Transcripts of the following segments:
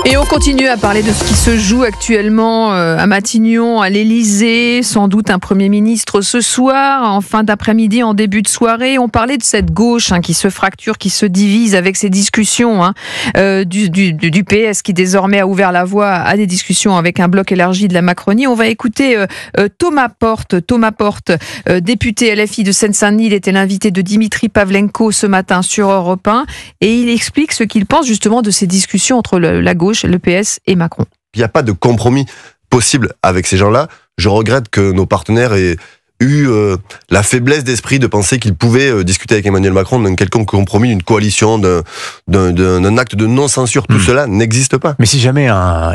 Et on continue à parler de ce qui se joue actuellement à Matignon, à l'Élysée. Sans doute un Premier ministre ce soir, en fin d'après-midi, en début de soirée. On parlait de cette gauche qui se fracture, qui se divise avec ces discussions du PS qui désormais a ouvert la voie à des discussions avec un bloc élargi de la Macronie. On va écouter Thomas Porte, député LFI de Seine-Saint-Denis. Il était l'invité de Dimitri Pavlenko ce matin sur Europe 1 et il explique ce qu'il pense justement de ces discussions entre la gauche, le PS et Macron. Il n'y a pas de compromis possible avec ces gens-là. Je regrette que nos partenaires aient eu la faiblesse d'esprit de penser qu'ils pouvaient discuter avec Emmanuel Macron d'un quelconque compromis, d'une coalition, d'un acte de non-censure. Tout cela n'existe pas. Mais si jamais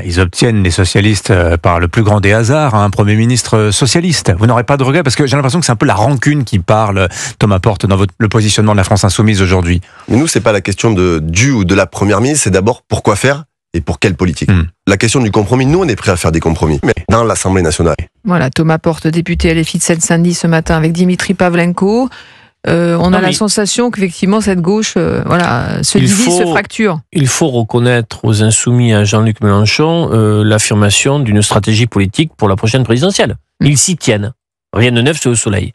ils obtiennent, les socialistes, par le plus grand des hasards, un Premier ministre socialiste, vous n'aurez pas de regret? Parce que j'ai l'impression que c'est un peu la rancune qui parle, Thomas Porte, dans le positionnement de la France Insoumise aujourd'hui. Mais nous, c'est pas la question du ou de la Première ministre, c'est d'abord pourquoi faire et pour quelle politique. La question du compromis, nous on est prêts à faire des compromis, mais dans l'Assemblée nationale. Voilà, Thomas Porte, député LFI de Seine-Saint-Denis ce matin avec Dimitri Pavlenko. On a la sensation qu'effectivement cette gauche se divise, se fracture. Il faut reconnaître aux Insoumis, à Jean-Luc Mélenchon, l'affirmation d'une stratégie politique pour la prochaine présidentielle. Ils s'y tiennent. Rien de neuf sous le soleil.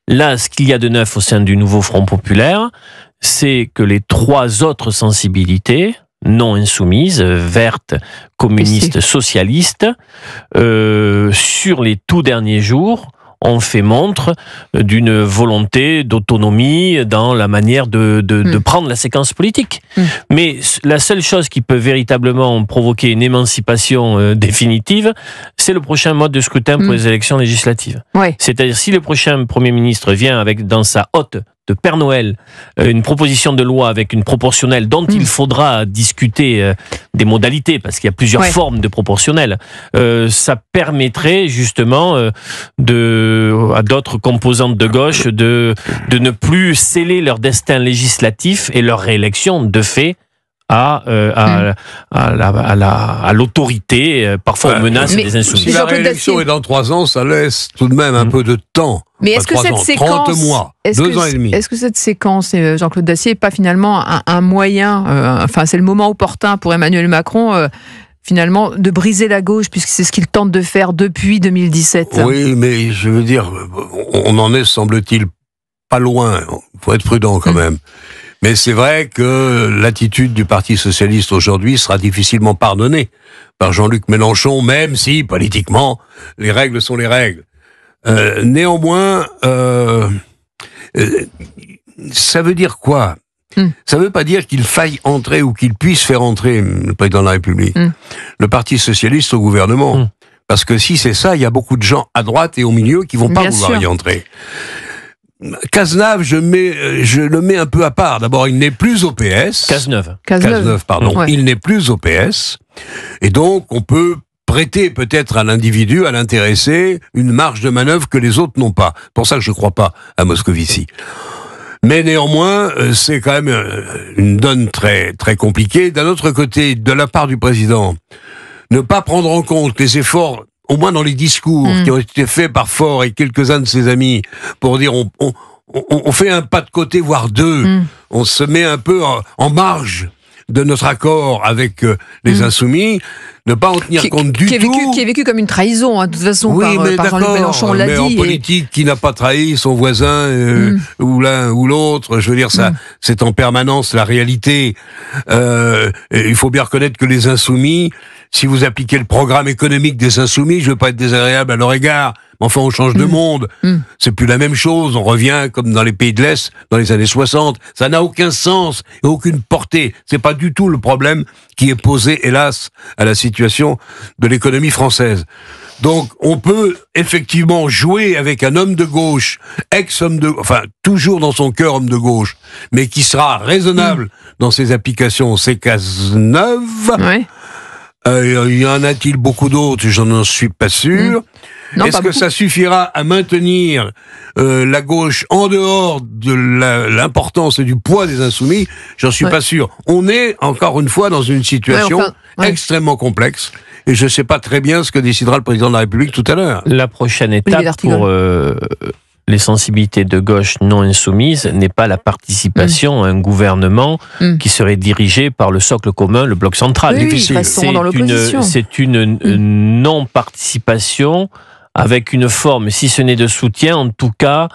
Là, ce qu'il y a de neuf au sein du nouveau Front populaire, c'est que les trois autres sensibilités non insoumises, vertes, communistes, socialistes, sur les tout derniers jours, ont fait montre d'une volonté d'autonomie dans la manière de prendre la séquence politique. Mais la seule chose qui peut véritablement provoquer une émancipation définitive, c'est le prochain mode de scrutin pour les élections législatives. Ouais. C'est-à-dire, si le prochain Premier ministre vient avec dans sa hotte de Père Noël, une proposition de loi avec une proportionnelle dont il faudra discuter des modalités, parce qu'il y a plusieurs formes de proportionnelle, ça permettrait justement à d'autres composantes de gauche de ne plus sceller leur destin législatif et leur réélection de fait à l'autorité, parfois aux menaces des insoumis. Si la réélection est dans 3 ans, ça laisse tout de même un peu de temps. Mais est-ce que cette séquence, 30 mois, 2 ans et demi. Est-ce que cette séquence, Jean-Claude Dacier, n'est pas finalement un moyen, c'est le moment opportun pour Emmanuel Macron, finalement, de briser la gauche, puisque c'est ce qu'il tente de faire depuis 2017 ? Oui, mais je veux dire, on en est, semble-t-il, pas loin. Il faut être prudent quand même. Mais c'est vrai que l'attitude du Parti socialiste aujourd'hui sera difficilement pardonnée par Jean-Luc Mélenchon, même si, politiquement, les règles sont les règles. Néanmoins, ça veut dire quoi ? Ça ne veut pas dire qu'il faille entrer ou qu'il puisse faire entrer le président de la République, le Parti socialiste au gouvernement. Parce que si c'est ça, il y a beaucoup de gens à droite et au milieu qui vont pas vouloir y entrer. Cazeneuve, je le mets un peu à part. D'abord, il n'est plus au PS. Cazeneuve, pardon. Ouais. Il n'est plus au PS. Et donc, on peut prêter peut-être à l'individu, à l'intéressé, une marge de manœuvre que les autres n'ont pas. C'est pour ça que je ne crois pas à Moscovici. Mais néanmoins, c'est quand même une donne très, très compliquée. D'un autre côté, de la part du président, ne pas prendre en compte les efforts, au moins dans les discours qui ont été faits par Faure et quelques-uns de ses amis, pour dire on fait un pas de côté, voire deux, on se met un peu en marge de notre accord avec les Insoumis, ne pas en tenir compte du tout. Qui est vécu comme une trahison, de toute façon, par Jean-Luc Mélenchon, on l'a dit. Mais en politique, qui n'a pas trahi son voisin, ou l'un ou l'autre, je veux dire, ça, c'est en permanence la réalité. Il faut bien reconnaître que les Insoumis, si vous appliquez le programme économique des Insoumis, je veux pas être désagréable à leur égard, mais enfin on change de monde. C'est plus la même chose, on revient comme dans les pays de l'Est, dans les années 60. Ça n'a aucun sens et aucune portée. C'est pas du tout le problème qui est posé, hélas, à la situation de l'économie française. Donc on peut effectivement jouer avec un homme de gauche, toujours dans son cœur homme de gauche, mais qui sera raisonnable dans ses applications. C'est Cazeneuve. Ouais. Y en a-t-il beaucoup d'autres? Je n'en suis pas sûr. Est-ce que ça suffira à maintenir la gauche en dehors de l'importance et du poids des Insoumis? J'en suis pas sûr. On est, encore une fois, dans une situation extrêmement complexe. Et je ne sais pas très bien ce que décidera le président de la République tout à l'heure. La prochaine étape les sensibilités de gauche non insoumises n'est pas la participation à un gouvernement qui serait dirigé par le socle commun, le bloc central. Oui, C'est une non-participation avec une forme, si ce n'est de soutien, en tout cas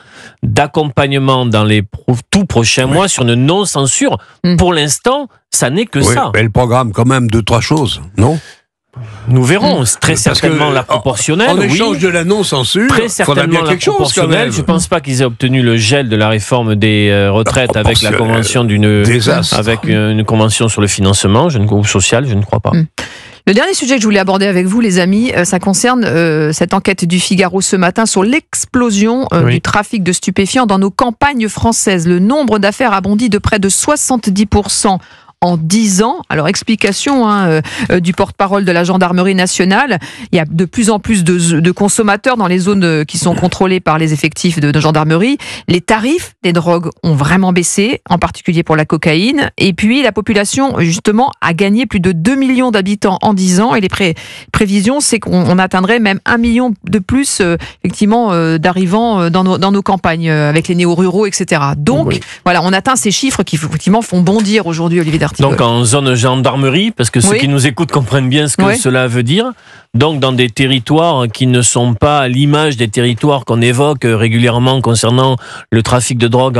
d'accompagnement dans les tout prochains mois sur une non-censure. Pour l'instant, ça n'est que ça. Mais le programme, quand même, 2-3 choses, non ? Nous verrons très certainement la proportionnelle. En échange de la non-censure, très certainement la proportionnelle. Je ne pense pas qu'ils aient obtenu le gel de la réforme des retraites avec la convention avec une convention sur le financement social. Je ne crois pas. Le dernier sujet que je voulais aborder avec vous, les amis, ça concerne cette enquête du Figaro ce matin sur l'explosion du trafic de stupéfiants dans nos campagnes françaises. Le nombre d'affaires a bondi de près de 70% en 10 ans. Alors, explication du porte-parole de la gendarmerie nationale. Il y a de plus en plus de consommateurs dans les zones qui sont contrôlées par les effectifs de gendarmerie. Les tarifs des drogues ont vraiment baissé, en particulier pour la cocaïne. Et puis, la population, justement, a gagné plus de 2 millions d'habitants en 10 ans. Et les prévisions, c'est qu'on atteindrait même 1 million de plus, effectivement, d'arrivants dans nos campagnes, avec les néo-ruraux, etc. Donc, voilà, on atteint ces chiffres qui, effectivement, font bondir aujourd'hui, Olivier D'Artigol. Donc en zone gendarmerie, parce que ceux qui nous écoutent comprennent bien ce que cela veut dire. Donc dans des territoires qui ne sont pas à l'image des territoires qu'on évoque régulièrement concernant le trafic de drogue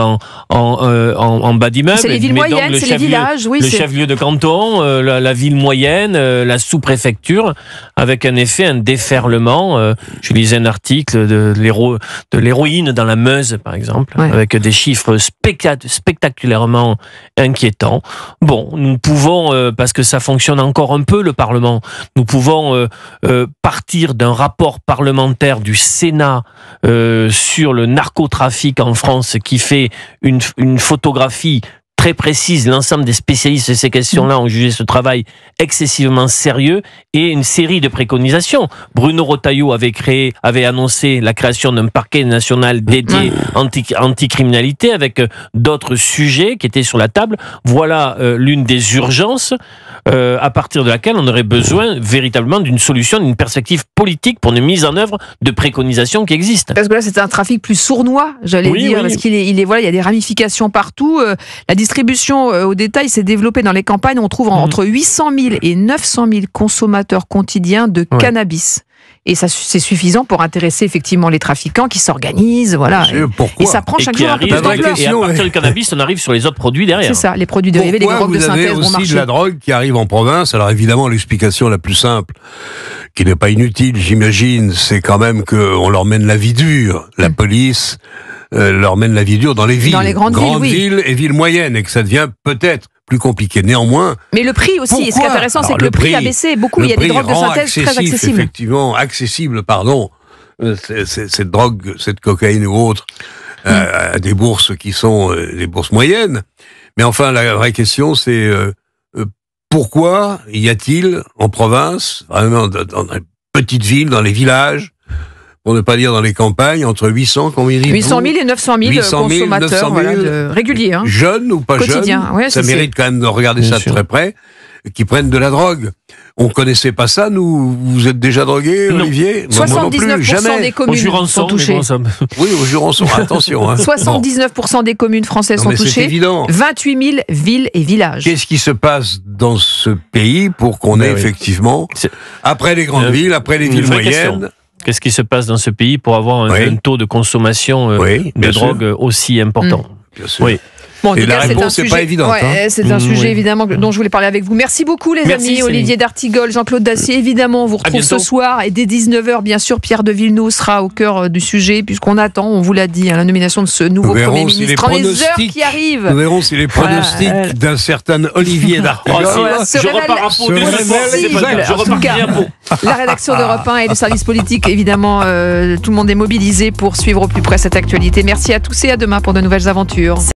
en bas d'immeuble. C'est les villes moyennes, c'est les villages. Le chef-lieu de canton, la ville moyenne, la sous-préfecture, avec un déferlement. Je lisais un article de l'héroïne dans la Meuse, par exemple, avec des chiffres spectaculairement inquiétants. Bon, nous pouvons, parce que ça fonctionne encore un peu, le Parlement, nous pouvons partir d'un rapport parlementaire du Sénat sur le narcotrafic en France qui fait une photographie très précise. L'ensemble des spécialistes de ces questions-là ont jugé ce travail excessivement sérieux et une série de préconisations. Bruno Retailleau avait annoncé la création d'un parquet national dédié anticriminalité avec d'autres sujets qui étaient sur la table. Voilà l'une des urgences à partir de laquelle on aurait besoin véritablement d'une solution, d'une perspective politique pour une mise en œuvre de préconisations qui existent. Parce que là, c'est un trafic plus sournois, j'allais dire, parce qu'il il y a des ramifications partout. La distribution au détail s'est développée dans les campagnes. On trouve entre 800 000 et 900 000 consommateurs quotidiens de cannabis. Et ça, c'est suffisant pour intéresser effectivement les trafiquants qui s'organisent, voilà. Et ça prend chaque jour un peu plus d'ampleur. Et à partir du cannabis, on arrive sur les autres produits derrière. C'est ça, les produits dérivés, les drogues de synthèse vont marcher. Vous avez aussi de la drogue qui arrive en province. Alors évidemment, l'explication la plus simple, qui n'est pas inutile, j'imagine, c'est quand même qu'on leur mène la vie dure. La police leur mène la vie dure dans les villes. Dans les grandes villes et villes moyennes, et que ça devient peut-être plus compliqué. Néanmoins... Mais le prix aussi, et ce qui est intéressant, c'est que le prix a baissé beaucoup. Il y a des drogues de synthèse très accessibles. Effectivement, accessible, cette drogue, cette cocaïne ou autre, à des bourses qui sont des bourses moyennes. Mais enfin, la vraie question, c'est pourquoi y a-t-il en province, vraiment dans les petites villes, dans les villages, pour ne pas dire dans les campagnes, entre 800 000 et 900 000 consommateurs réguliers. Jeunes ou pas quotidiens. Jeunes, ça mérite quand même de regarder ça de très près, qui prennent de la drogue. On ne connaissait pas ça, nous. Vous êtes déjà drogué, Olivier? 79% des communes sont touchées. Oui, au Jurançon, attention. 79% des communes françaises sont touchées. 28 000 villes et villages. Qu'est-ce qui se passe dans ce pays pour qu'on ait effectivement, après les grandes villes, après les villes moyennes... Qu'est-ce qui se passe dans ce pays pour avoir un taux de consommation de drogue aussi important? Bien sûr. Bon, en tout cas, la réponse n'est pas évidente. C'est un sujet évidemment dont je voulais parler avec vous. Merci beaucoup les amis. Olivier D'Artigol, Jean-Claude Dacier, évidemment, on vous retrouve ce soir. Et dès 19h, bien sûr, Pierre de Villeneuve sera au cœur du sujet, puisqu'on attend, on vous l'a dit, la nomination de ce nouveau Premier ministre dans les heures qui arrivent. Nous verrons si les pronostics d'un certain Olivier D'Artigol je repars à Pau. La rédaction d'Europe 1 et le service politique, évidemment, tout le monde est mobilisé pour suivre au plus près cette actualité. Merci à tous et à demain pour de nouvelles aventures.